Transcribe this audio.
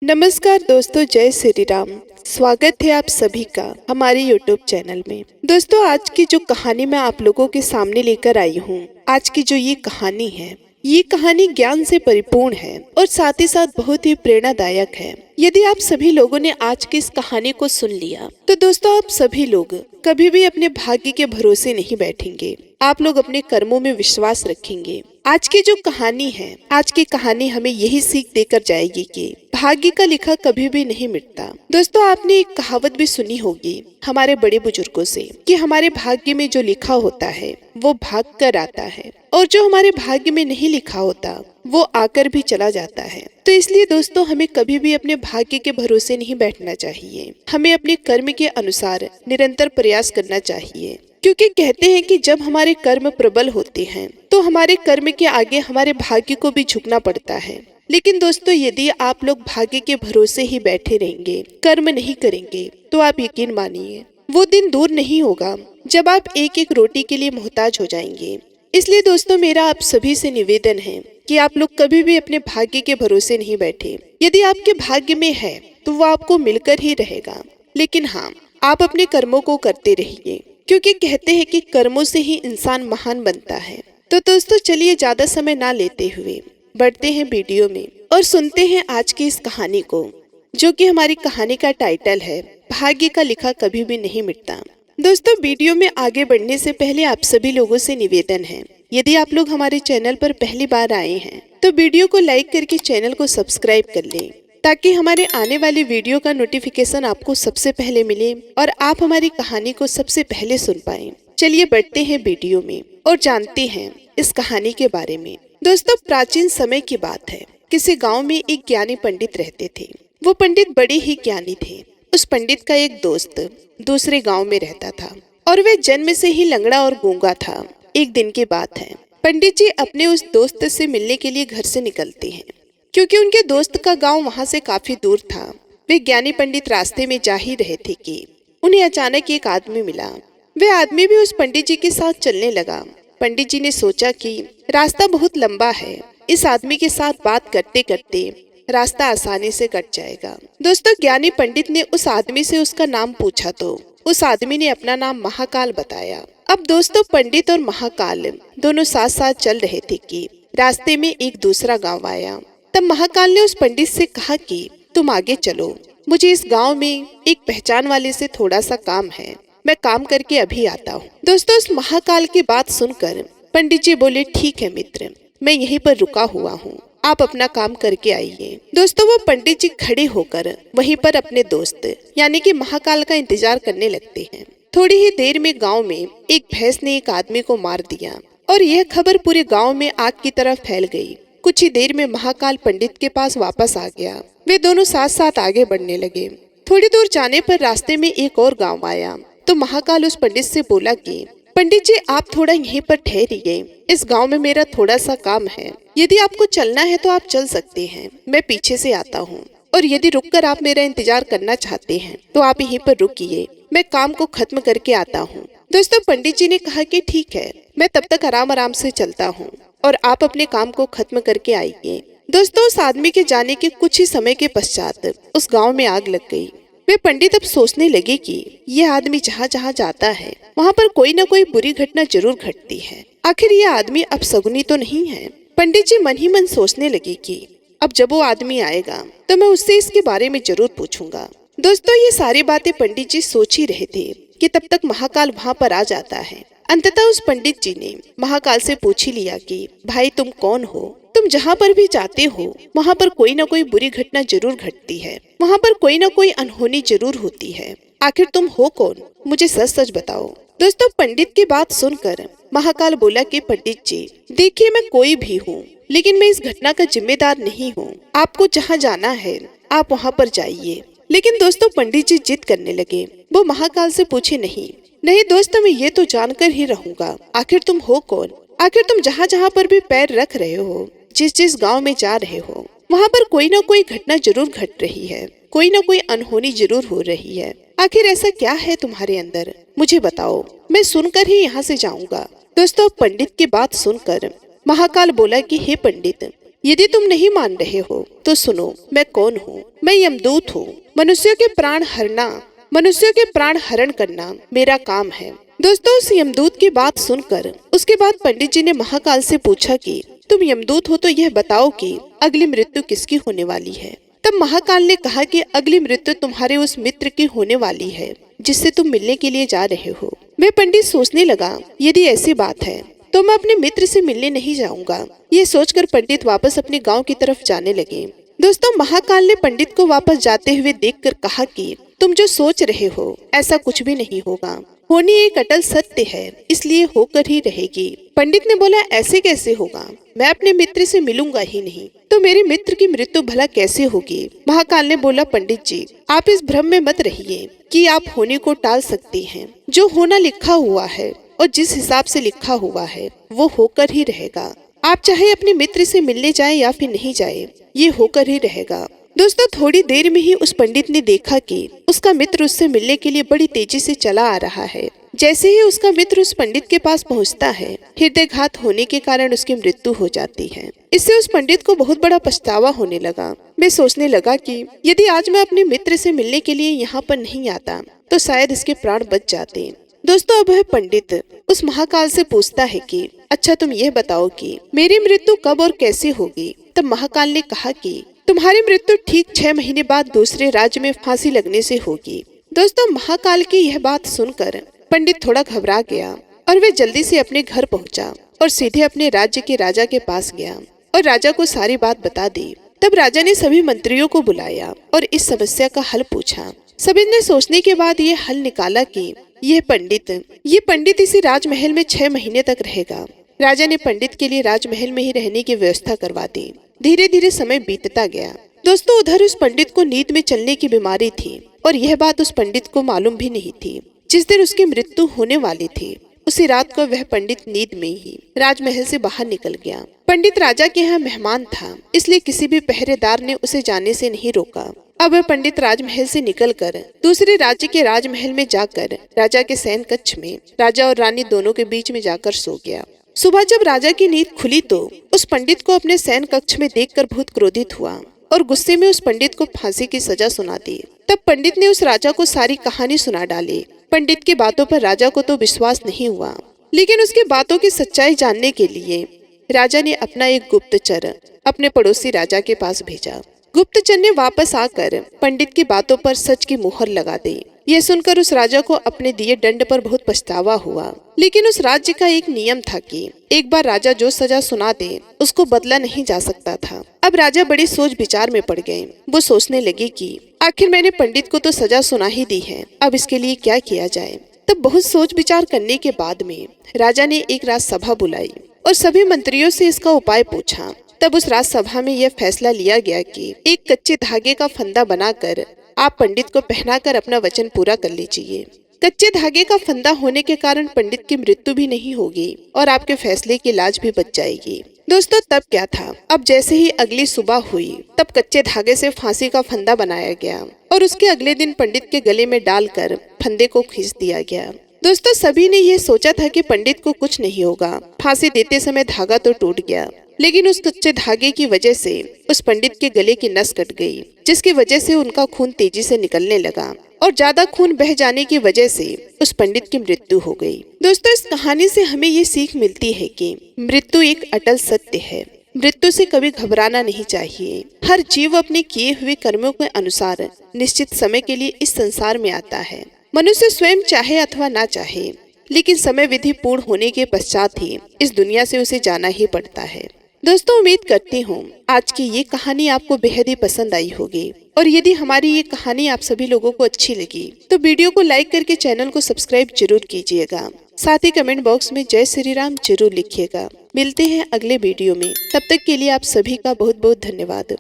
नमस्कार दोस्तों, जय श्री राम। स्वागत है आप सभी का हमारे YouTube चैनल में। दोस्तों, आज की जो कहानी मैं आप लोगों के सामने लेकर आई हूँ, आज की जो ये कहानी है, ये कहानी ज्ञान से परिपूर्ण है और साथ ही साथ बहुत ही प्रेरणादायक है। यदि आप सभी लोगों ने आज की इस कहानी को सुन लिया तो दोस्तों आप सभी लोग कभी भी अपने भाग्य के भरोसे नहीं बैठेंगे। आप लोग अपने कर्मों में विश्वास रखेंगे। आज की जो कहानी है, आज की कहानी हमें यही सीख देकर जाएगी कि भाग्य का लिखा कभी भी नहीं मिटता। दोस्तों, आपने एक कहावत भी सुनी होगी हमारे बड़े बुजुर्गों से कि हमारे भाग्य में जो लिखा होता है वो भाग कर आता है और जो हमारे भाग्य में नहीं लिखा होता वो आकर भी चला जाता है। तो इसलिए दोस्तों, हमें कभी भी अपने भाग्य के भरोसे नहीं बैठना चाहिए। हमें अपने कर्म के अनुसार निरंतर प्रयास करना चाहिए, क्योंकि कहते हैं कि जब हमारे कर्म प्रबल होते हैं तो हमारे कर्म के आगे हमारे भाग्य को भी झुकना पड़ता है। लेकिन दोस्तों, यदि आप लोग भाग्य के भरोसे ही बैठे रहेंगे, कर्म नहीं करेंगे, तो आप यकीन मानिए वो दिन दूर नहीं होगा जब आप एक एक रोटी के लिए मोहताज हो जाएंगे। इसलिए दोस्तों, मेरा आप सभी से निवेदन है कि आप लोग कभी भी अपने भाग्य के भरोसे नहीं बैठे। यदि आपके भाग्य में है तो वो आपको मिलकर ही रहेगा, लेकिन हाँ, आप अपने कर्मों को करते रहिए, क्योंकि कहते हैं कि कर्मों से ही इंसान महान बनता है। तो दोस्तों, चलिए ज्यादा समय ना लेते हुए बढ़ते हैं वीडियो में और सुनते हैं आज की इस कहानी को, जो कि हमारी कहानी का टाइटल है भाग्य का लिखा कभी भी नहीं मिटता। दोस्तों, वीडियो में आगे बढ़ने से पहले आप सभी लोगों से निवेदन है, यदि आप लोग हमारे चैनल पर पहली बार आए हैं तो वीडियो को लाइक करके चैनल को सब्सक्राइब कर लें, ताकि हमारे आने वाली वीडियो का नोटिफिकेशन आपको सबसे पहले मिले और आप हमारी कहानी को सबसे पहले सुन पाएं। चलिए बढ़ते हैं वीडियो में और जानते हैं इस कहानी के बारे में। दोस्तों, प्राचीन समय की बात है। किसी गांव में एक ज्ञानी पंडित रहते थे। वो पंडित बड़े ही ज्ञानी थे। उस पंडित का एक दोस्त दूसरे गांव में रहता था और वह जन्म से ही लंगड़ा और गूंगा था। एक दिन की बात है, पंडित जी अपने उस दोस्त से मिलने के लिए घर से निकलते हैं, क्योंकि उनके दोस्त का गांव वहां से काफी दूर था। वे ज्ञानी पंडित रास्ते में जा ही रहे थे कि उन्हें अचानक एक आदमी मिला। वह आदमी भी उस पंडित जी के साथ चलने लगा। पंडित जी ने सोचा कि रास्ता बहुत लंबा है, इस आदमी के साथ बात करते करते रास्ता आसानी से कट जाएगा। दोस्तों, ज्ञानी पंडित ने उस आदमी से उसका नाम पूछा तो उस आदमी ने अपना नाम महाकाल बताया। अब दोस्तों, पंडित और महाकाल दोनों साथ साथ चल रहे थे कि रास्ते में एक दूसरा गांव आया। तब महाकाल ने उस पंडित से कहा कि तुम आगे चलो, मुझे इस गांव में एक पहचान वाले से थोड़ा सा काम है, मैं काम करके अभी आता हूँ। दोस्तों, उस महाकाल की बात सुनकर पंडित जी बोले, ठीक है मित्र, मैं यहीं पर रुका हुआ हूँ, आप अपना काम करके आइए। दोस्तों, वो पंडित जी खड़े होकर वहीं पर अपने दोस्त यानी कि महाकाल का इंतजार करने लगते हैं। थोड़ी ही देर में गांव में एक भैंस ने एक आदमी को मार दिया और यह खबर पूरे गांव में आग की तरह फैल गई। कुछ ही देर में महाकाल पंडित के पास वापस आ गया। वे दोनों साथ साथ आगे बढ़ने लगे। थोड़ी दूर जाने पर रास्ते में एक और गांव आया तो महाकाल उस पंडित से बोला कि पंडित जी, आप थोड़ा यहीं पर ठहरिए, इस गांव में मेरा थोड़ा सा काम है। यदि आपको चलना है तो आप चल सकते हैं, मैं पीछे से आता हूँ, और यदि रुककर आप मेरा इंतजार करना चाहते हैं तो आप यहीं पर रुकिए, मैं काम को खत्म करके आता हूँ। दोस्तों, पंडित जी ने कहा कि ठीक है, मैं तब तक आराम आराम से चलता हूँ और आप अपने काम को खत्म करके आइए। दोस्तों, उस आदमी के जाने के कुछ ही समय के पश्चात उस गांव में आग लग गई। वे पंडित अब सोचने लगे कि यह आदमी जहाँ जहाँ जाता है वहाँ पर कोई न कोई बुरी घटना जरूर घटती है। आखिर यह आदमी अपशगुनी तो नहीं है। पंडित जी मन ही मन सोचने लगे कि अब जब वो आदमी आएगा तो मैं उससे इसके बारे में जरूर पूछूंगा। दोस्तों, ये सारी बातें पंडित जी सोच ही रहे थे कि तब तक महाकाल वहाँ पर आ जाता है। अंततः उस पंडित जी ने महाकाल से पूछ ही लिया कि भाई, तुम कौन हो? तुम जहाँ पर भी जाते हो वहाँ पर कोई न कोई बुरी घटना जरूर घटती है, वहाँ पर कोई न कोई अनहोनी जरूर होती है। आखिर तुम हो कौन? मुझे सच सच बताओ। दोस्तों, पंडित की बात सुनकर महाकाल बोला कि पंडित जी, देखिए, मैं कोई भी हूँ, लेकिन मैं इस घटना का जिम्मेदार नहीं हूँ। आपको जहाँ जाना है आप वहाँ पर जाइए। लेकिन दोस्तों, पंडित जी जिद करने लगे। वो महाकाल से पूछे, नहीं नहीं दोस्तों, मैं ये तो जानकर ही रहूंगा, आखिर तुम हो कौन? आखिर तुम जहाँ जहाँ पर भी पैर रख रहे हो, जिस जिस गांव में जा रहे हो, वहाँ पर कोई न कोई घटना जरूर घट रही है, कोई न कोई अनहोनी जरूर हो रही है। आखिर ऐसा क्या है तुम्हारे अंदर, मुझे बताओ, मैं सुनकर ही यहाँ से जाऊंगा। दोस्तों, पंडित की बात सुनकर महाकाल बोला कि हे पंडित, यदि तुम नहीं मान रहे हो तो सुनो, मैं कौन हूँ। मैं यमदूत हूँ। मनुष्यों के प्राण हरण करना मेरा काम है। दोस्तों, उस यमदूत की बात सुनकर उसके बाद पंडित जी ने महाकाल से पूछा कि तुम यमदूत हो तो यह बताओ कि अगली मृत्यु किसकी होने वाली है। तब महाकाल ने कहा कि अगली मृत्यु तुम्हारे उस मित्र की होने वाली है जिससे तुम मिलने के लिए जा रहे हो। वह पंडित सोचने लगा, यदि ऐसी बात है तो मैं अपने मित्र से मिलने नहीं जाऊंगा। ये सोचकर पंडित वापस अपने गांव की तरफ जाने लगे। दोस्तों, महाकाल ने पंडित को वापस जाते हुए देखकर कहा कि तुम जो सोच रहे हो ऐसा कुछ भी नहीं होगा। होनी एक अटल सत्य है, इसलिए होकर ही रहेगी। पंडित ने बोला, ऐसे कैसे होगा? मैं अपने मित्र से मिलूंगा ही नहीं तो मेरे मित्र की मृत्यु भला कैसे होगी? महाकाल ने बोला, पंडित जी, आप इस भ्रम में मत रहिए कि आप होने को टाल सकती हैं। जो होना लिखा हुआ है और जिस हिसाब से लिखा हुआ है वो होकर ही रहेगा। आप चाहे अपने मित्र से मिलने जाए या फिर नहीं जाए, ये होकर ही रहेगा। दोस्तों, थोड़ी देर में ही उस पंडित ने देखा कि उसका मित्र उससे मिलने के लिए बड़ी तेजी से चला आ रहा है। जैसे ही उसका मित्र उस पंडित के पास पहुंचता है, हृदयघात होने के कारण उसकी मृत्यु हो जाती है। इससे उस पंडित को बहुत बड़ा पछतावा होने लगा। मैं सोचने लगा कि यदि आज मैं अपने मित्र से मिलने के लिए यहाँ पर नहीं आता तो शायद इसके प्राण बच जाते। दोस्तों, अब वह पंडित उस महाकाल से पूछता है कि अच्छा तुम यह बताओ कि मेरी मृत्यु कब और कैसे होगी। तब महाकाल ने कहा कि तुम्हारी मृत्यु ठीक 6 महीने बाद दूसरे राज्य में फांसी लगने से होगी। दोस्तों, महाकाल की यह बात सुनकर पंडित थोड़ा घबरा गया और वे जल्दी से अपने घर पहुंचा और सीधे अपने राज्य के राजा के पास गया और राजा को सारी बात बता दी। तब राजा ने सभी मंत्रियों को बुलाया और इस समस्या का हल पूछा। सभी ने सोचने के बाद ये हल निकाला कि ये पंडित इसी राजमहल में 6 महीने तक रहेगा। राजा ने पंडित के लिए राजमहल में ही रहने की व्यवस्था करवा दी। धीरे धीरे समय बीतता गया। दोस्तों, उधर उस पंडित को नींद में चलने की बीमारी थी और यह बात उस पंडित को मालूम भी नहीं थी। जिस दिन उसकी मृत्यु होने वाली थी उसी रात को वह पंडित नींद में ही राजमहल से बाहर निकल गया। पंडित राजा के यहाँ मेहमान था, इसलिए किसी भी पहरेदार ने उसे जाने से नहीं रोका। अब वह पंडित राजमहल से निकलकर दूसरे राज्य के राजमहल में जाकर राजा के शयन कक्ष में राजा और रानी दोनों के बीच में जाकर सो गया। सुबह जब राजा की नींद खुली तो उस पंडित को अपने शयन कक्ष में देखकर बहुत क्रोधित हुआ और गुस्से में उस पंडित को फांसी की सजा सुना दी। तब पंडित ने उस राजा को सारी कहानी सुना डाली। पंडित की बातों पर राजा को तो विश्वास नहीं हुआ, लेकिन उसकी बातों की सच्चाई जानने के लिए राजा ने अपना एक गुप्तचर अपने पड़ोसी राजा के पास भेजा। गुप्तचर ने वापस आकर पंडित की बातों पर सच की मुहर लगा दी। यह सुनकर उस राजा को अपने दिए दंड पर बहुत पछतावा हुआ, लेकिन उस राज्य का एक नियम था कि एक बार राजा जो सजा सुना दे उसको बदला नहीं जा सकता था। अब राजा बड़ी सोच विचार में पड़ गए। वो सोचने लगे कि आखिर मैंने पंडित को तो सजा सुना ही दी है, अब इसके लिए क्या किया जाए। तब बहुत सोच विचार करने के बाद में राजा ने एक राजसभा बुलाई और सभी मंत्रियों से इसका उपाय पूछा। तब उस राजसभा में यह फैसला लिया गया कि एक कच्चे धागे का फंदा बनाकर आप पंडित को पहनाकर अपना वचन पूरा कर लीजिए। कच्चे धागे का फंदा होने के कारण पंडित की मृत्यु भी नहीं होगी और आपके फैसले की लाज भी बच जाएगी। दोस्तों, तब क्या था, अब जैसे ही अगली सुबह हुई तब कच्चे धागे से फांसी का फंदा बनाया गया और उसके अगले दिन पंडित के गले में डालकर फंदे को खींच दिया गया। दोस्तों, सभी ने यह सोचा था कि पंडित को कुछ नहीं होगा। फांसी देते समय धागा तो टूट गया, लेकिन उस कच्चे धागे की वजह से उस पंडित के गले की नस कट गई, जिसकी वजह से उनका खून तेजी से निकलने लगा और ज्यादा खून बह जाने की वजह से उस पंडित की मृत्यु हो गई। दोस्तों, इस कहानी से हमें ये सीख मिलती है कि मृत्यु एक अटल सत्य है। मृत्यु से कभी घबराना नहीं चाहिए। हर जीव अपने किए हुए कर्मों के अनुसार निश्चित समय के लिए इस संसार में आता है। मनुष्य स्वयं चाहे अथवा ना चाहे, लेकिन समय विधि पूर्ण होने के पश्चात ही इस दुनिया से उसे जाना ही पड़ता है। दोस्तों, उम्मीद करती हूँ आज की ये कहानी आपको बेहद ही पसंद आई होगी और यदि हमारी ये कहानी आप सभी लोगों को अच्छी लगी तो वीडियो को लाइक करके चैनल को सब्सक्राइब जरूर कीजिएगा। साथ ही कमेंट बॉक्स में जय श्री राम जरूर लिखिएगा। मिलते हैं अगले वीडियो में, तब तक के लिए आप सभी का बहुत बहुत धन्यवाद।